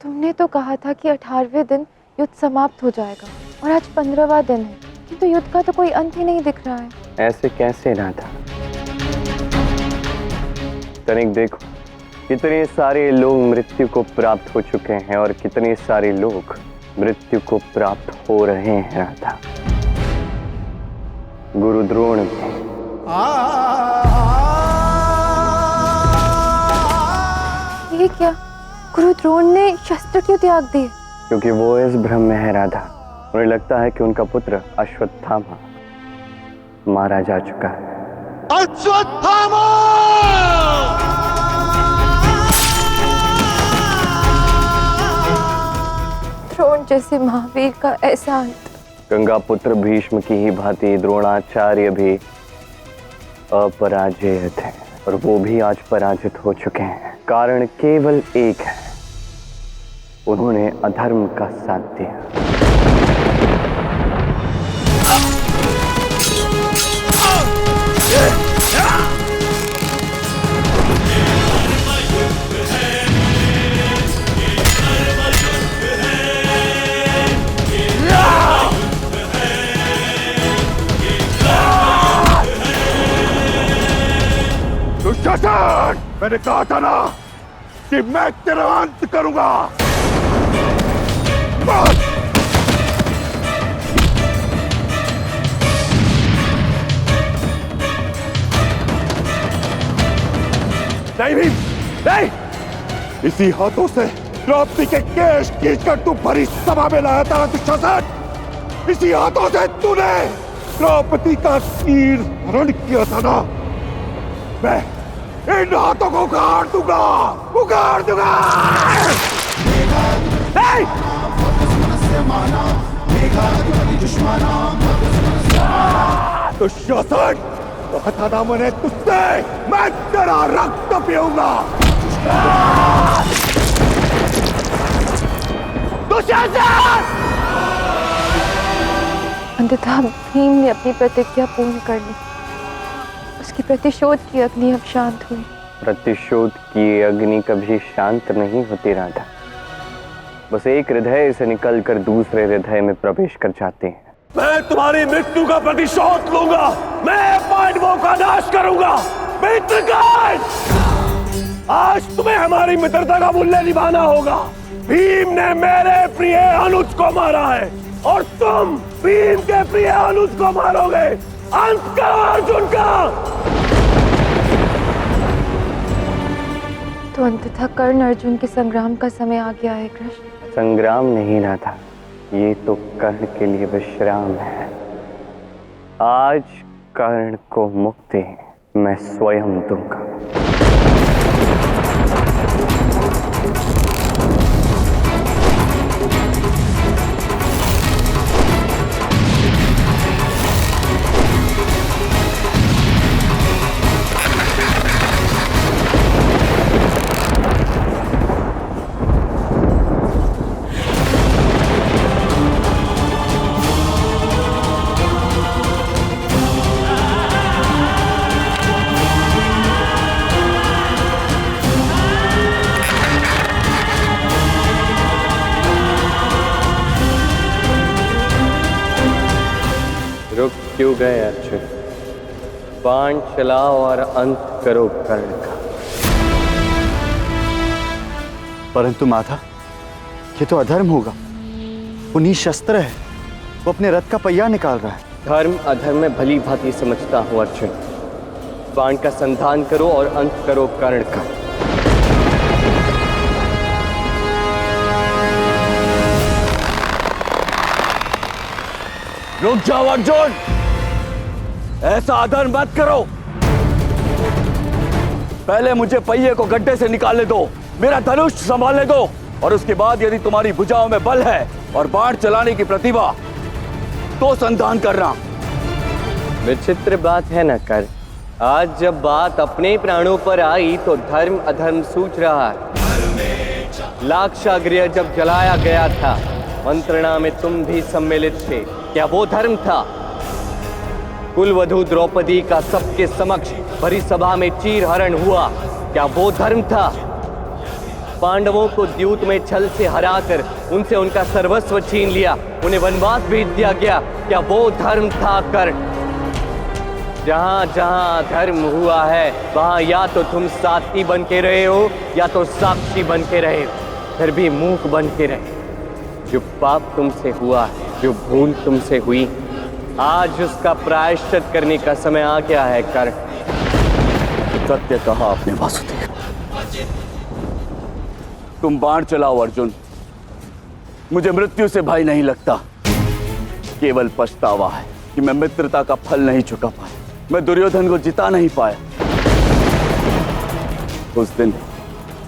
तुमने तो कहा था कि 18वें दिन युद्ध समाप्त हो जाएगा और आज 15वां दिन है, किंतु युद्ध का तो कोई अंत ही नहीं दिख रहा है। ऐसे कैसे राधा? तनिक देखो, कितने सारे लोग मृत्यु को प्राप्त हो चुके हैं और कितने सारे लोग मृत्यु को प्राप्त हो रहे हैं राधा। गुरु द्रोण भी। ये क्या? गुरु द्रोण ने शस्त्र क्यों त्याग दिए? क्योंकि वो इस भ्रम में है राधा। उन्हें लगता है कि उनका पुत्र अश्वत्थामा मारा जा चुका है। अश्वत्थामा! द्रोण जैसे महावीर का ऐसा अंत। गंगा पुत्र भीष्म की ही भांति द्रोणाचार्य भी अपराजय थे और वो भी आज पराजित हो चुके हैं। कारण केवल एक है, उन्होंने अधर्म का साथ दिया। दुशासन, मैंने कहा था ना कि मैं तेरा अंत करूंगा। नहीं भी नहीं, इसी हाथों से द्रौपदी के केश खींचकर तू भरी सभा में लाया था दुशासन। इसी हाथों से तूने द्रौपदी का तीर हरण किया था ना। मैं इन हाथों को उखाड़ दूंगा, उखाड़ दूंगा। दुशासन, कहता ना मैंने तुझसे, मैं तेरा रक्त पीऊंगा। दुशासन! अंततः भीम ने अपनी प्रतिज्ञा पूर्ण कर ली। उसकी प्रतिशोध की अग्नि अब शांत हुई। प्रतिशोध की अग्नि कभी शांत नहीं होती राधा। बस एक हृदय से निकलकर दूसरे हृदय में प्रवेश कर जाते हैं। मैं तुम्हारी मृत्यु का प्रतिशोध लूंगा। मैं पांडवों का नाश करूंगा। मित्रगण, आज तुम्हें हमारी मित्रता का मूल्य निभाना होगा। भीम ने मेरे प्रिय अनुज को मारा है और तुम भीम के प्रिय अनुज को मारोगे। अंत करो अर्जुन का। तो अंततः कर्ण अर्जुन के संग्राम का समय आ गया है कृष्ण। संग्राम नहीं राधा, ये तो कर्ण के लिए विश्राम है। आज कर्ण को मुक्ति मैं स्वयं दूंगा। रुक क्यों गए अर्जुन? बाण चलाओ और अंत करो कर्ण का। परंतु माता, ये तो अधर्म होगा। वो निशस्त्र है, वो अपने रथ का पहिया निकाल रहा है। धर्म अधर्म में भली भांति समझता हूं अर्जुन। बाण का संधान करो और अंत करो कर्ण का। रुक जाओ अर्जुन, ऐसा अधर्म मत करो। पहले मुझे पहिए को गड्ढे से निकालने दो, मेरा धनुष संभालने दो, और उसके बाद यदि तुम्हारी भुजाओं में बल है और बाण चलाने की प्रतिभा तो संधान करना। विचित्र बात है न कर। आज जब बात अपने प्राणों पर आई तो धर्म अधर्म सूझ रहा है। लाक्षागृह जब जलाया गया था, मंत्रणा में तुम भी सम्मिलित थे। क्या वो धर्म था? कुलवधू द्रौपदी का सबके समक्ष भरी सभा में चीर हरण हुआ, क्या वो धर्म था? पांडवों को द्यूत में छल से हराकर उनसे उनका सर्वस्व छीन लिया, उन्हें वनवास भेज दिया गया, क्या वो धर्म था कर्ण? जहां जहां धर्म हुआ है वहां या तो तुम साथी बन के रहे हो या तो साक्षी बन के रहे हो, फिर भी मूक बन के रहे। जो पाप तुमसे हुआ, जो भूल तुमसे हुई, आज उसका प्रायश्चित करने का समय आ गया है कर्ण। सत्य कहा आपने वासुदेव। तुम बाण चलाओ अर्जुन, मुझे मृत्यु से भय नहीं लगता, केवल पछतावा है कि मैं मित्रता का फल नहीं चुका पाया, मैं दुर्योधन को जिता नहीं पाया। उस दिन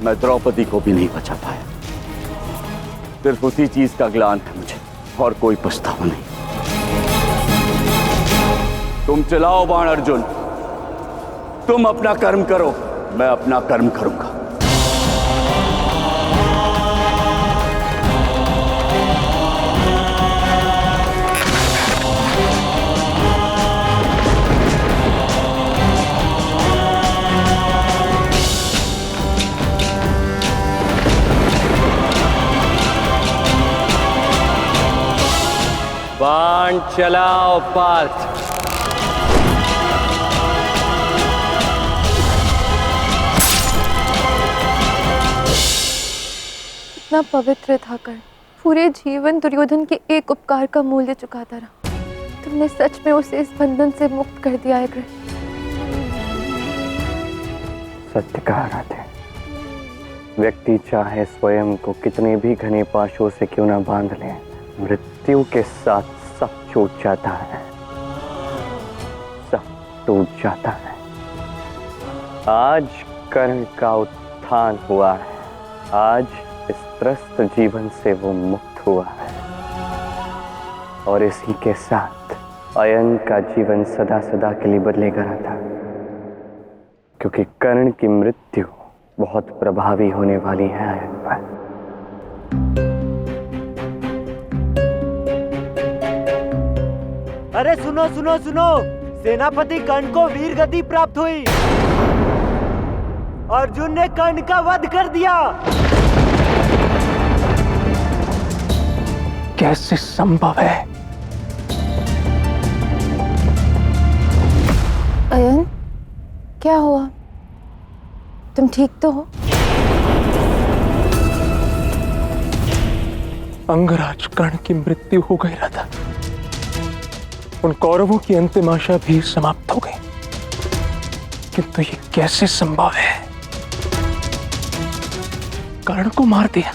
मैं द्रौपदी को भी नहीं बचा पाया। सिर्फ उसी चीज का ग्लान है मुझे, और कोई पछतावा नहीं। तुम चलाओ बाण अर्जुन, तुम अपना कर्म करो, मैं अपना कर्म करूंगा। बाण चलाओ पार्थ। इतना पवित्र था कर्ण, पूरे जीवन दुर्योधन के एक उपकार का मूल्य चुकाता रहा। तुमने सच में उसे इस बंधन से मुक्त कर दिया है कर्ण। सत्य कहा राधे, व्यक्ति चाहे स्वयं को कितने भी घने पाशों से क्यों ना बांध ले, मृत्यु के साथ सब छूट जाता है, सब टूट जाता है। आज कर्ण का उत्थान हुआ है, आज इस त्रस्त जीवन से वो मुक्त हुआ है, और इसी के साथ अयन का जीवन सदा सदा के लिए बदलेगा राधा, क्योंकि कर्ण की मृत्यु बहुत प्रभावी होने वाली है अयन पर। अरे सुनो सुनो सुनो, सेनापति कर्ण को वीर गति प्राप्त हुई। अर्जुन ने कर्ण का वध कर दिया। कैसे संभव है? अयन, क्या हुआ? तुम ठीक तो हो? अंगराज कर्ण की मृत्यु हो गई राधा, उन कौरवों की अंतिम आशा भी समाप्त हो गई, किंतु ये कैसे संभव है? कर्ण को मार दिया,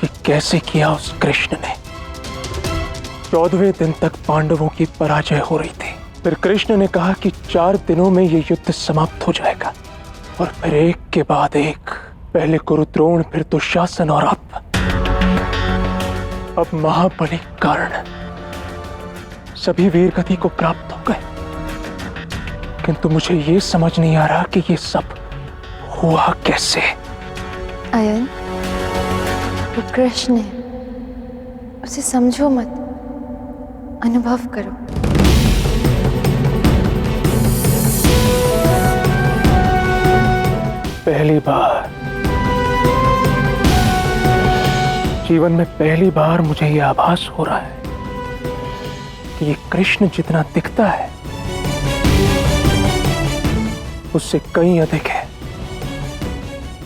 ये कैसे किया उस कृष्ण ने? 14वें दिन तक पांडवों की पराजय हो रही थी, फिर कृष्ण ने कहा कि 4 दिनों में ये युद्ध समाप्त हो जाएगा, और फिर एक के बाद एक, पहले कुरुद्रोण, फिर दुशासन, और अब महाबली कर्ण, सभी वीर गति को प्राप्त हो गए। किंतु मुझे ये समझ नहीं आ रहा कि ये सब हुआ कैसे। अयन, वो कृष्ण है, उसे समझो मत, अनुभव करो। पहली बार जीवन में, पहली बार मुझे यह आभास हो रहा है कि ये कृष्ण जितना दिखता है उससे कहीं अधिक है।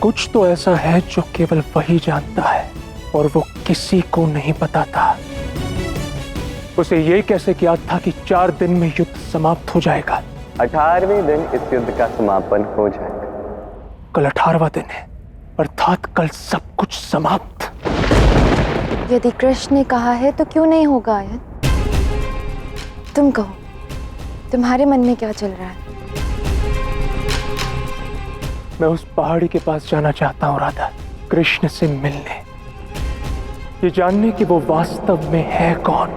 कुछ तो ऐसा है जो केवल वही जानता है और वो किसी को नहीं बताता। उसे ये कैसे ज्ञात था कि 4 दिन में युद्ध समाप्त हो जाएगा? 18वें दिन इस युद्ध का समापन हो जाएगा। कल 18वां दिन है, अर्थात कल सब कुछ समाप्त। यदि कृष्ण ने कहा है तो क्यों नहीं होगा अयन? तुम कहो, तुम्हारे मन में क्या चल रहा है? मैं उस पहाड़ी के पास जाना चाहता हूँ राधा, कृष्ण से मिलने, ये जानने कि वो वास्तव में है कौन।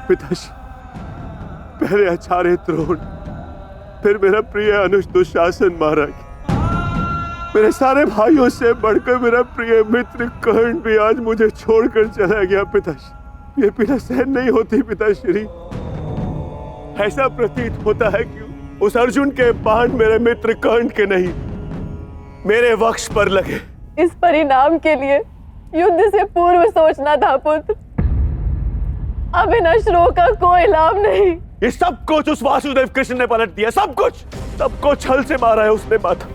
पिताजी, पहले आचार्य द्रोण, फिर मेरा प्रिय अनुज दुशासन मारा गया। मेरे सारे भाइयों से बढ़कर मेरा प्रिय मित्र कर्ण भी आज मुझे छोड़कर चला गया। पिताजी, ये पीड़ा सहन नहीं होती पिताश्री। ऐसा प्रतीत होता है कि उस अर्जुन के बाण मेरे मित्र कर्ण के नहीं, मेरे वक्ष पर लगे। इस परिणाम के लिए युद्ध से पूर्व सोचना था पुत्र। अब इन अश्रुओं का कोई लाभ नहीं। ये सब कुछ उस वासुदेव कृष्ण ने पलट दिया, सब कुछ छल से मारा है उसने माता।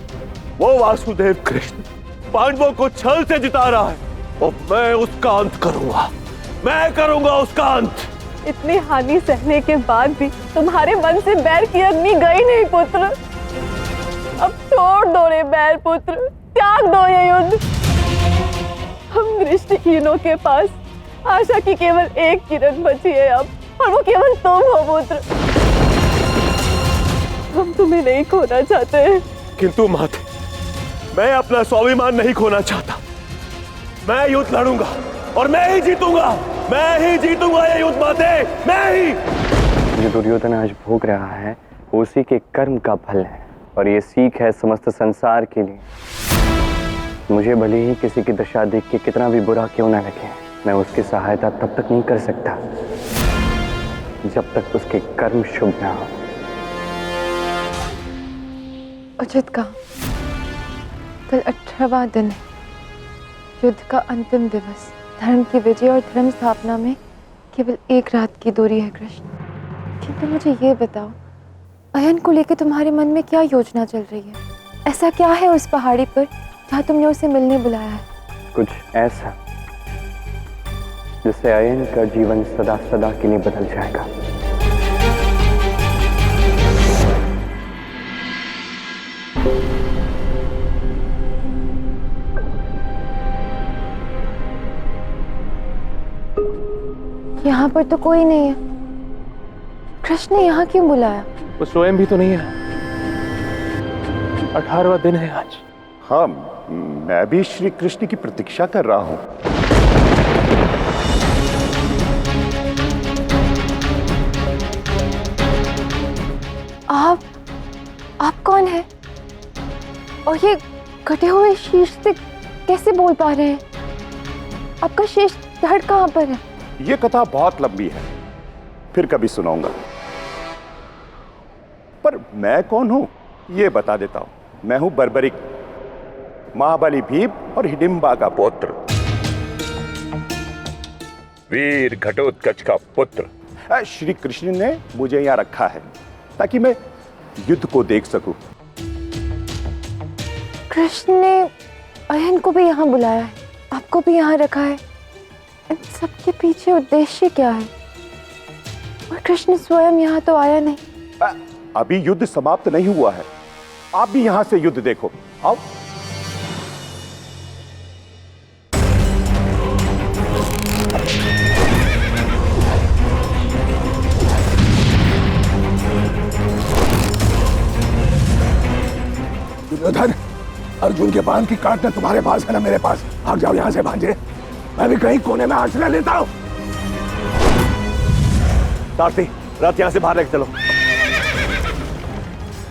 वो वासुदेव कृष्ण पांडवों को छल से जिता रहा है और मैं उसका अंत करूंगा, मैं करूंगा उसका अंत। इतनी हानि सहने के बाद भी तुम्हारे मन से बैर की अग्नि गई नहीं पुत्र। अब छोड़ दो रे बैर पुत्र, त्याग दो ये युद्ध। हम दृष्टिहीनों के पास आशा की केवल एक किरण बची है अब, और वो केवल तुम हो पुत्र। हम तुम्हें नहीं खोना चाहते। किंतु माते, मैं अपना स्वाभिमान नहीं खोना चाहता। मैं युद्ध लड़ूंगा और मैं ही जीतूंगा, मैं ही जीतूंगा ये युद्ध माते, मैं ही। जो दुर्योधन आज भोग रहा है उसी के कर्म का फल है, और ये सीख है समस्त संसार के लिए। मुझे भले ही किसी की दशा देख के कितना भी बुरा क्यों ना लगे, मैं उसकी सहायता तब तक नहीं कर सकता जब तक उसके कर्म शुभ ना हो। उचित कहा। कल 18वां दिन है, युद्ध का अंतिम दिवस। धर्म की विजय और धर्म स्थापना में केवल एक रात की दूरी है कृष्ण। किंतु मुझे ये बताओ, अयन को लेकर तुम्हारे मन में क्या योजना चल रही है? ऐसा क्या है उस पहाड़ी पर जहाँ तुमने उसे मिलने बुलाया है? कुछ ऐसा जिससे अयन का जीवन सदा सदा के लिए बदल जाएगा। यहाँ पर तो कोई नहीं है। कृष्ण ने यहाँ क्यों बुलाया? वो स्वयं भी तो नहीं है। 18वां दिन है आज। हाँ, मैं भी श्री कृष्ण की प्रतीक्षा कर रहा हूं। आप कौन है? और ये कटे हुए शीश से कैसे बोल पा रहे हैं? आपका शीश धड़ कहाँ पर है? ये कथा बहुत लंबी है, फिर कभी सुनाऊंगा। पर मैं कौन हूं ये बता देता हूं। मैं हूं बर्बरिक, महाबली भीम और हिडिंबा का पुत्र, वीर घटोत्कच का पुत्र। श्री कृष्ण ने मुझे यहां रखा है ताकि मैं युद्ध को देख सकूं। कृष्ण ने अयन को भी यहाँ बुलाया है, आपको भी यहाँ रखा है। इन सबके पीछे उद्देश्य क्या है? और कृष्ण स्वयं यहाँ तो आया नहीं। अभी युद्ध समाप्त नहीं हुआ है, आप भी यहां से युद्ध देखो। आओ। दुर्योधन, अर्जुन के बाण की काटना तुम्हारे पास है ना मेरे पास? भाग जाओ यहाँ से भांजे, मैं भी कहीं कोने में आश्रय लेता हूँ। सारथी, रथ यहाँ से बाहर लेके चलो।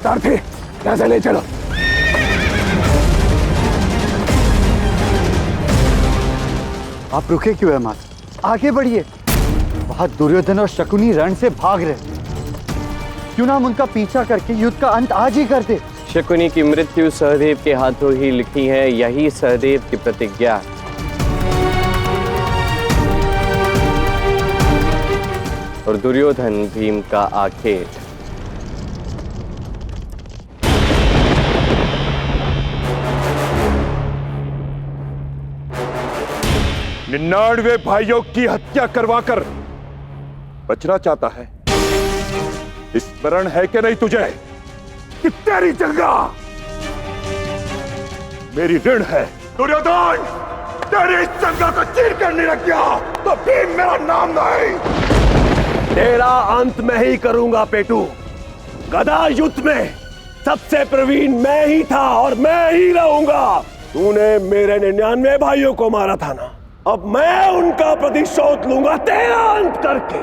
सारथी, यहाँ से ले चलो। आप रुके क्यों है माता? आगे बढ़िए। वहां दुर्योधन और शकुनी रण से भाग रहे, क्यों ना हम उनका पीछा करके युद्ध का अंत आज ही कर दे। शकुनी की मृत्यु सहदेव के हाथों ही लिखी है, यही सहदेव की प्रतिज्ञा। और दुर्योधन भीम का आखेट। 99 भाइयों की हत्या करवाकर बचना चाहता है। स्मरण है कि नहीं तुझे कि तेरी जगह मेरी ऋण है? दुर्योधन, तेरी इस जगह को चीर कर नहीं रख गया तो भीम मेरा नाम नहीं। तेरा अंत मैं ही करूंगा पेटू। गदा युद्ध में सबसे प्रवीण मैं ही था और मैं ही रहूंगा। तूने मेरे 99 भाइयों को मारा था ना, अब मैं उनका प्रतिशोध लूंगा तेरा अंत करके।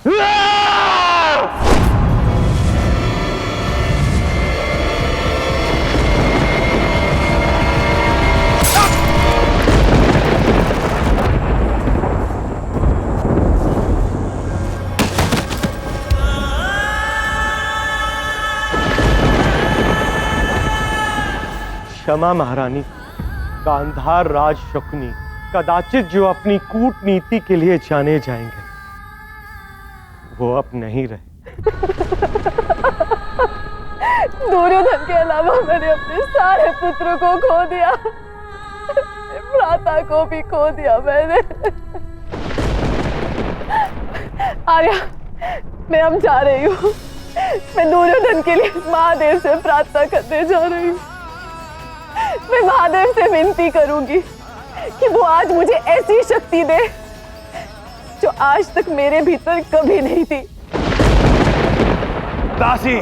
क्षमा महारानी, गांधार राज शकुनी कदाचित जो अपनी कूटनीति के लिए जाने जाएंगे वो अब नहीं रहे। दुर्योधन के अलावा मैंने अपने सारे पुत्रों को खो दिया, भ्राता को भी खो दिया मैंने। आर्या, मैं अब जा रही हूँ। मैं दुर्योधन के लिए महादेव से प्रार्थना करने जा रही हूँ। मैं महादेव से विनती करूंगी कि वो आज मुझे ऐसी शक्ति दे जो आज तक मेरे भीतर कभी नहीं थी। दासी,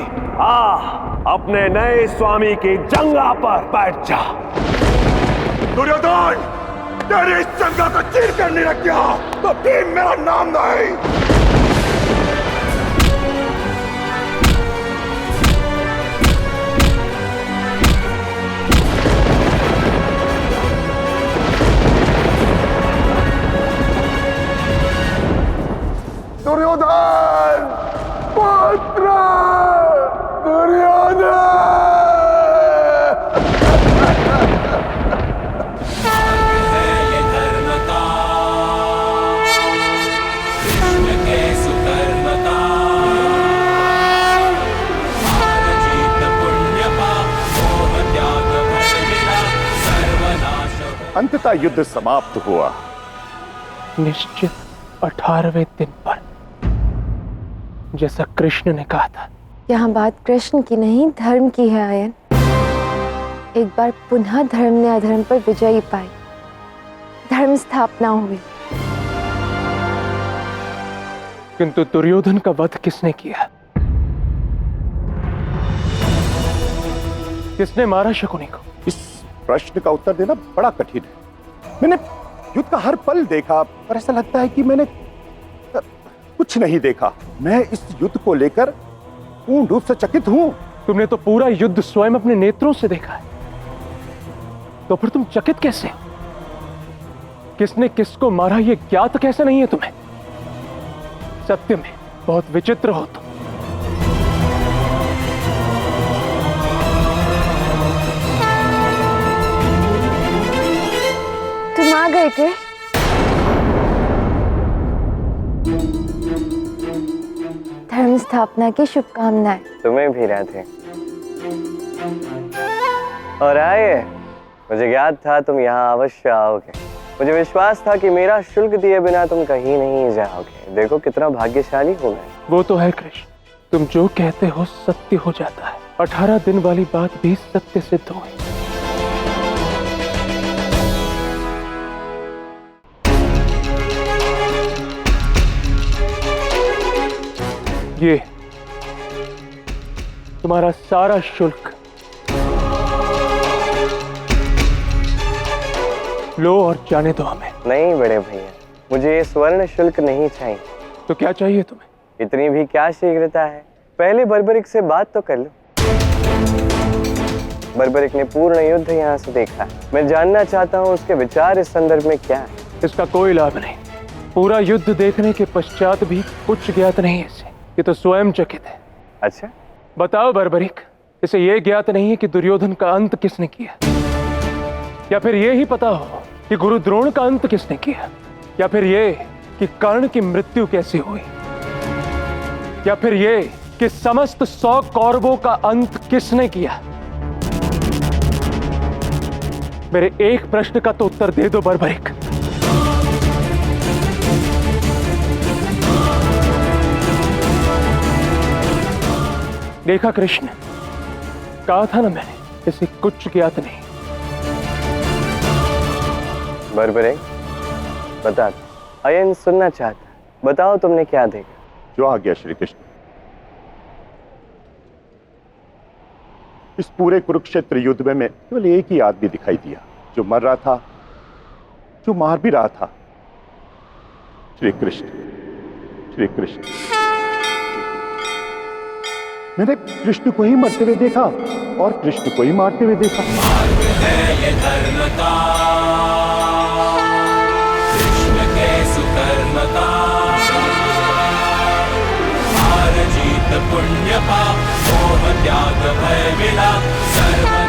अपने नए स्वामी की जंगा पर बैठ जा। दुर्योधन, तेरी इस जंगा को चीर कर नहीं रख गया तो भीम मेरा नाम नहीं। दुर्योधन पुत्र, दुर्योधन। अंततः युद्ध समाप्त हुआ। निश्चित 18वें दिन पर, जैसा कृष्ण ने कहा था। यहाँ बात कृष्ण की नहीं, धर्म की है आयन। एक बार पुनः धर्म ने अधर्म पर विजयी पाई, धर्म स्थापना हुई। किंतु दुर्योधन का वध किसने किया? किसने मारा शकुनी को? इस प्रश्न का उत्तर देना बड़ा कठिन है। मैंने युद्ध का हर पल देखा, पर ऐसा लगता है कि मैंने कुछ नहीं देखा। मैं इस युद्ध को लेकर पूर्ण रूप से चकित हूं। तुमने तो पूरा युद्ध स्वयं अपने नेत्रों से देखा है, तो फिर तुम चकित कैसे हो? किसने किसको मारा ये ज्ञात कैसे नहीं है तुम्हें? सत्य में बहुत विचित्र हो तुम। तुम आ गए के? धर्म स्थापना की शुभकामनाएं। तुम्हें भी राधे। और आए, मुझे याद था तुम यहाँ अवश्य आओगे। मुझे विश्वास था कि मेरा शुल्क दिए बिना तुम कहीं नहीं जाओगे। देखो कितना भाग्यशाली हूं मैं। वो तो है कृष्ण, तुम जो कहते हो सत्य हो जाता है। 18 दिन वाली बात भी सत्य सिद्ध हुई। ये तुम्हारा सारा शुल्क लो और जाने दो हमें। नहीं बड़े भैया, मुझे ये स्वर्ण शुल्क नहीं चाहिए। तो क्या चाहिए तुम्हें? इतनी भी क्या शीघ्रता है? पहले बर्बरिक से बात तो कर लो। बर्बरिक ने पूर्ण युद्ध यहाँ से देखा। मैं जानना चाहता हूँ उसके विचार इस संदर्भ में क्या है। इसका कोई लाभ नहीं। पूरा युद्ध देखने के पश्चात भी कुछ ज्ञात नहीं है इसे। ये तो स्वयं चकित है। अच्छा, बताओ बर्बरिक, इसे ये ज्ञात नहीं है कि दुर्योधन का अंत किसने किया, या फिर ये ही पता हो कि गुरु द्रोण का अंत किसने किया, या फिर ये कि कर्ण की मृत्यु कैसे हुई, या फिर ये कि समस्त 100 कौरवों का अंत किसने किया। मेरे एक प्रश्न का तो उत्तर दे दो बर्बरिक। देखा कृष्ण, कहा था ना मैंने, इसे कुछ ज्ञात नहीं। बर्बरिक बता दो, अयन सुनना चाहता। बताओ तुमने क्या देखा? जो आ गया श्री कृष्ण। इस पूरे कुरुक्षेत्र युद्ध में मैं केवल एक ही आदमी दिखाई दिया जो मर रहा था, जो मार भी रहा था। श्री कृष्ण। श्री कृष्ण। मैंने कृष्ण को ही मरते हुए देखा और कृष्ण को ही मारते हुए देखा। ये धर्म का, कृष्ण के सुकर्म का, हार जीत पुण्य पाप, मोह त्याग भय विलाप, सर्व